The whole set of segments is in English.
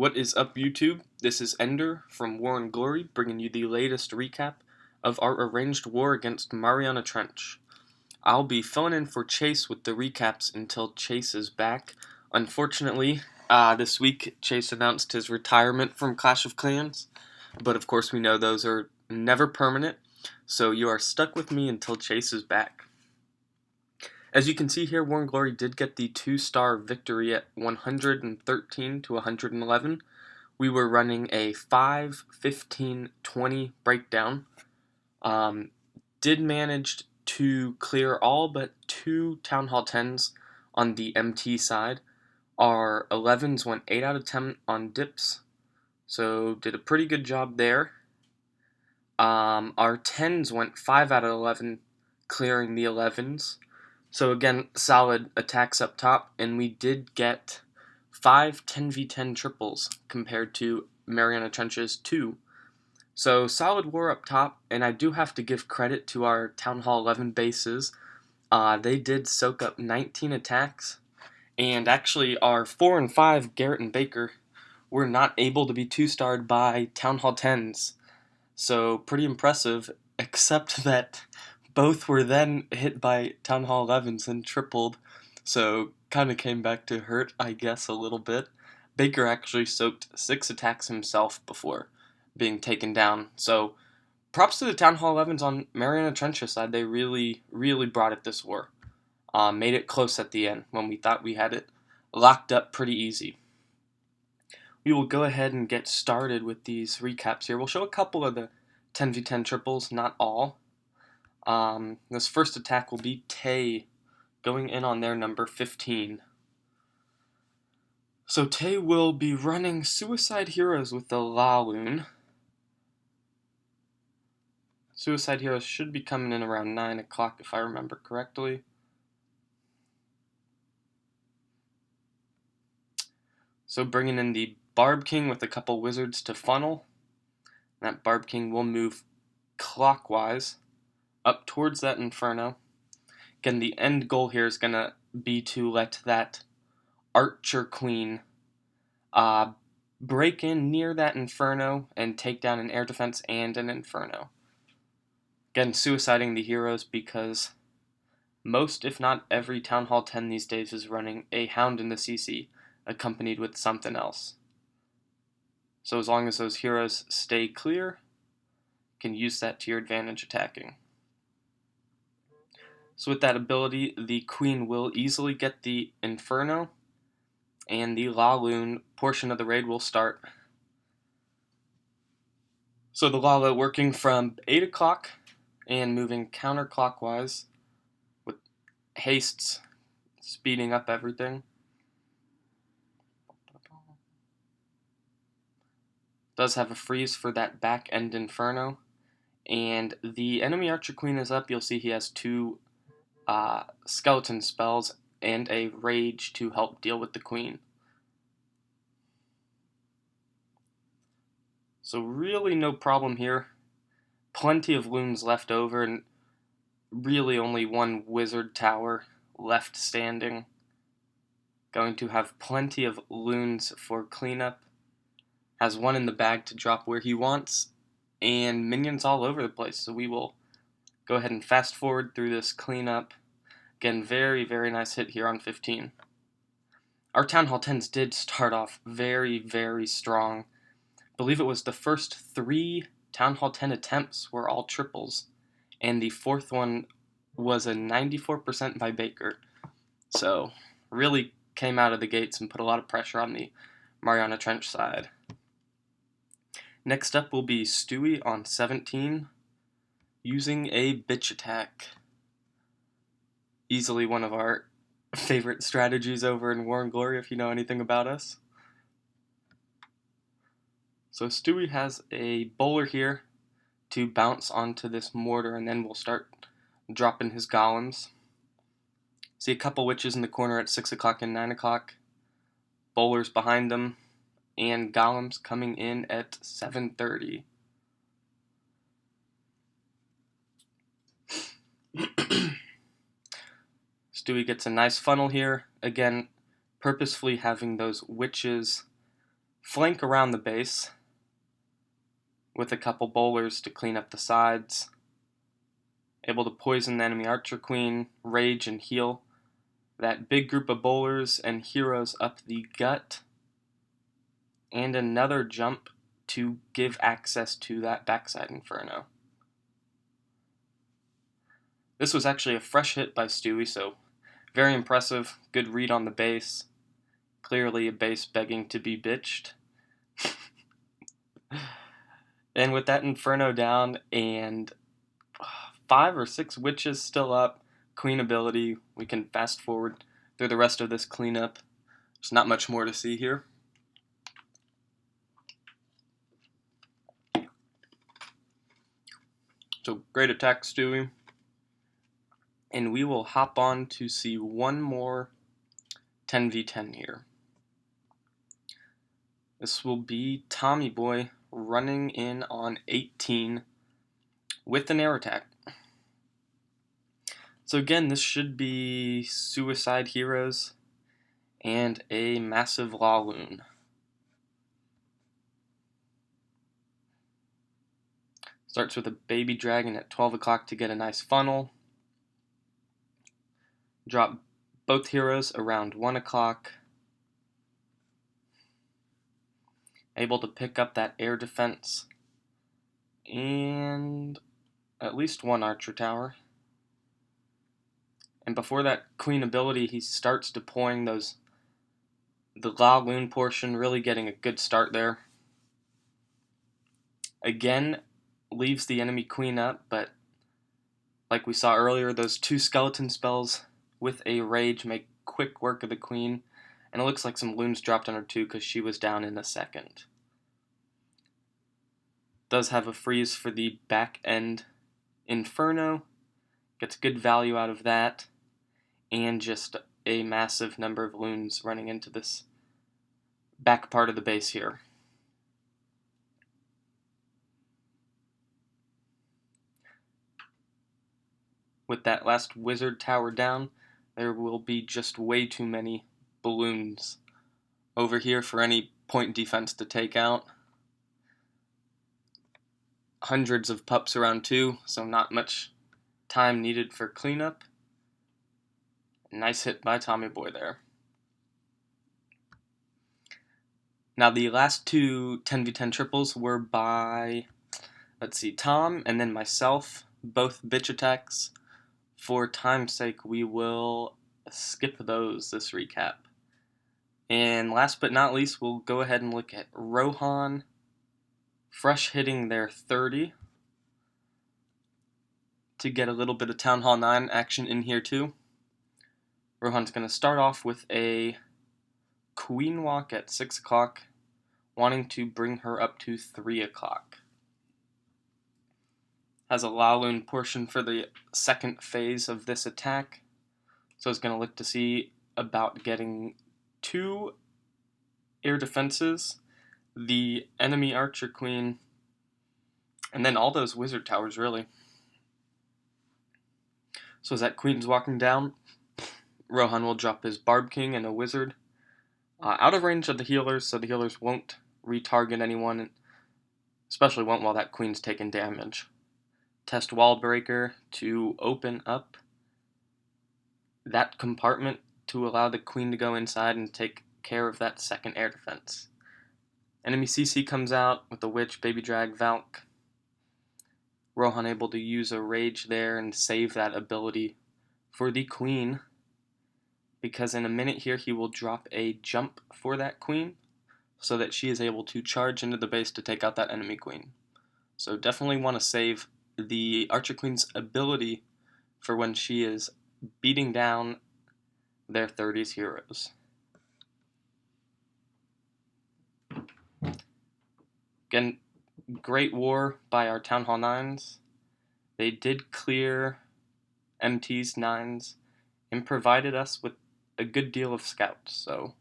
What is up, YouTube? This is Ender from War and Glory, bringing you the latest recap of our arranged war against Mariana Trench. I'll be filling in for Chase with the recaps until Chase is back. Unfortunately, this week Chase announced his retirement from Clash of Clans, but of course we know those are never permanent, so you are stuck with me until Chase is back. As you can see here, War and Glory did get the 2-star victory at 113 to 111. We were running a 5, 15, 20 breakdown. Did manage to clear all but 2 Town Hall 10s on the MT side. Our 11s went 8 out of 10 on dips, so did a pretty good job there. Our 10s went 5 out of 11, clearing the 11s. So again, solid attacks up top, and we did get 5 10v10 triples compared to Mariana Trench's 2. So solid war up top, and I do have to give credit to our Town Hall 11 bases. They did soak up 19 attacks, and actually our 4 and 5, Garrett and Baker, were not able to be 2-starred by Town Hall 10s. So pretty impressive, except that both were then hit by Town Hall 11s and tripled, so kind of came back to hurt, I guess, a little bit. Baker actually soaked 6 attacks himself before being taken down, so props to the Town Hall 11s on Mariana Trench's side. They really brought it this war. Made it close at the end when we thought we had it locked up pretty easy. We will go ahead and get started with these recaps here. We'll show a couple of the 10v10 triples, not all. This first attack will be Tay going in on their number 15. So Tay will be running Suicide Heroes with the Laloon. Suicide Heroes should be coming in around 9 o'clock if I remember correctly. So bringing in the Barb King with a couple wizards to funnel. That Barb King will move clockwise up towards that Inferno. Again, the end goal here is going to be to let that Archer Queen break in near that Inferno and take down an air defense and an Inferno. Again, suiciding the heroes because most, if not every, Town Hall 10 these days is running a Hound in the CC accompanied with something else. So as long as those heroes stay clear, you can use that to your advantage attacking. So with that ability, the Queen will easily get the Inferno, and the Laloon portion of the raid will start. So the Lalo working from 8 o'clock and moving counterclockwise with hastes, speeding up everything. Does have a freeze for that back end Inferno, and the enemy Archer Queen is up. You'll see he has 2 skeleton spells and a rage to help deal with the Queen. So really no problem here. Plenty of loons left over, and really only 1 wizard tower left standing. Going to have plenty of loons for cleanup. Has 1 in the bag to drop where he wants, and minions all over the place. So we will go ahead and fast forward through this cleanup. Again, very nice hit here on 15. Our Town Hall 10s did start off very strong. I believe it was the first 3 Town Hall 10 attempts were all triples, and the 4th one was a 94% by Baker. So really came out of the gates and put a lot of pressure on the Mariana Trench side. Next up will be Stewie on 17, using a bitch attack. Easily one of our favorite strategies over in War and Glory if you know anything about us. So Stewie has a bowler here to bounce onto this mortar, and then we'll start dropping his golems. See a couple witches in the corner at 6 o'clock and 9 o'clock. Bowlers behind them, and golems coming in at 7:30. Stewie gets a nice funnel here. Again, purposefully having those witches flank around the base with a couple bowlers to clean up the sides, able to poison the enemy archer queen, rage and heal that big group of bowlers and heroes up the gut, and another jump to give access to that backside inferno. This was actually a fresh hit by Stewie, so very impressive, good read on the base, clearly a base begging to be bitched. And with that inferno down and 5 or 6 witches still up, queen ability, we can fast forward through the rest of this cleanup. There's not much more to see here. So great attack, Stewie. And we will hop on to see one more 10v10 here. This will be Tommy Boy running in on 18 with an air attack. So again, this should be Suicide Heroes and a massive Laloon. Starts with a baby dragon at 12 o'clock to get a nice funnel. Drop both heroes around 1 o'clock. Able to pick up that air defense. And at least one archer tower. And before that queen ability, he starts deploying the Laloon portion, really getting a good start there. Again, leaves the enemy queen up, but like we saw earlier, those 2 skeleton spells with a rage make quick work of the queen, and it looks like some loons dropped on her too because she was down in a second. Does have a freeze for the back end inferno, gets good value out of that, and just a massive number of loons running into this back part of the base here. With that last wizard tower down, there will be just way too many balloons over here for any point defense to take out. Hundreds of pups around too, so not much time needed for cleanup. Nice hit by Tommy Boy there. Now the last 2 10v10 triples were by, Tom and then myself, both bitch attacks. For time's sake, we will skip those this recap. And last but not least, we'll go ahead and look at Rohan, fresh hitting their 30 to get a little bit of Town Hall 9 action in here too. Rohan's going to start off with a queen walk at 6 o'clock, wanting to bring her up to 3 o'clock. Has a Laloon portion for the second phase of this attack, so it's going to look to see about getting 2 air defenses, the enemy archer queen, and then all those wizard towers really. So as that queen's walking down, Rohan will drop his Barb King and a wizard out of range of the healers, so the healers won't retarget anyone, especially won't while that queen's taking damage. Test Wall Breaker to open up that compartment to allow the queen to go inside and take care of that second air defense. Enemy CC comes out with the Witch, Baby Drag, Valk. Rohan able to use a rage there and save that ability for the queen, because in a minute here he will drop a jump for that queen so that she is able to charge into the base to take out that enemy queen. So definitely want to save the Archer Queen's ability for when she is beating down their 30s heroes. Again, great war by our Town Hall 9s. They did clear MT's 9s and provided us with a good deal of scouts, so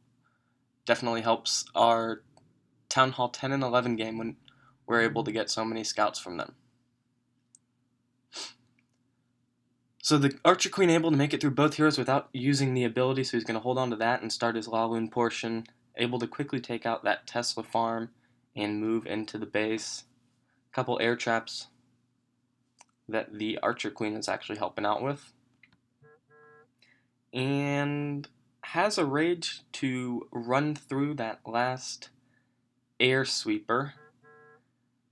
definitely helps our Town Hall 10 and 11 game when we're able to get so many scouts from them. So the Archer Queen able to make it through both heroes without using the ability, so he's going to hold on to that and start his Laloon portion. able to quickly take out that Tesla farm and move into the base. A couple air traps that the Archer Queen is actually helping out with. And has a rage to run through that last air sweeper.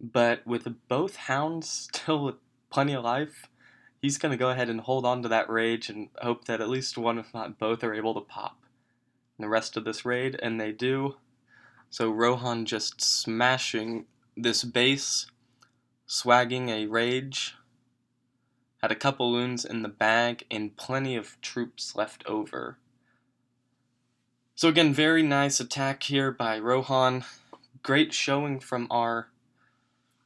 But with both hounds still with plenty of life, he's going to go ahead and hold on to that rage and hope that at least one, if not both, are able to pop in the rest of this raid, and they do. So Rohan just smashing this base, swagging a rage, had a couple wounds in the bag, and plenty of troops left over. So again, very nice attack here by Rohan. Great showing from our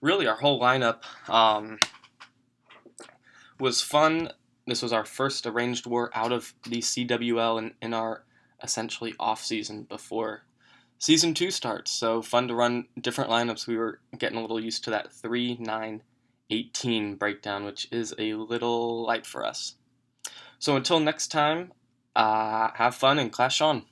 whole lineup. Was fun. This was our first arranged war out of the CWL and in our essentially off-season before Season 2 starts, so fun to run different lineups. We were getting a little used to that 3-9-18 breakdown, which is a little light for us. So until next time, have fun and clash on.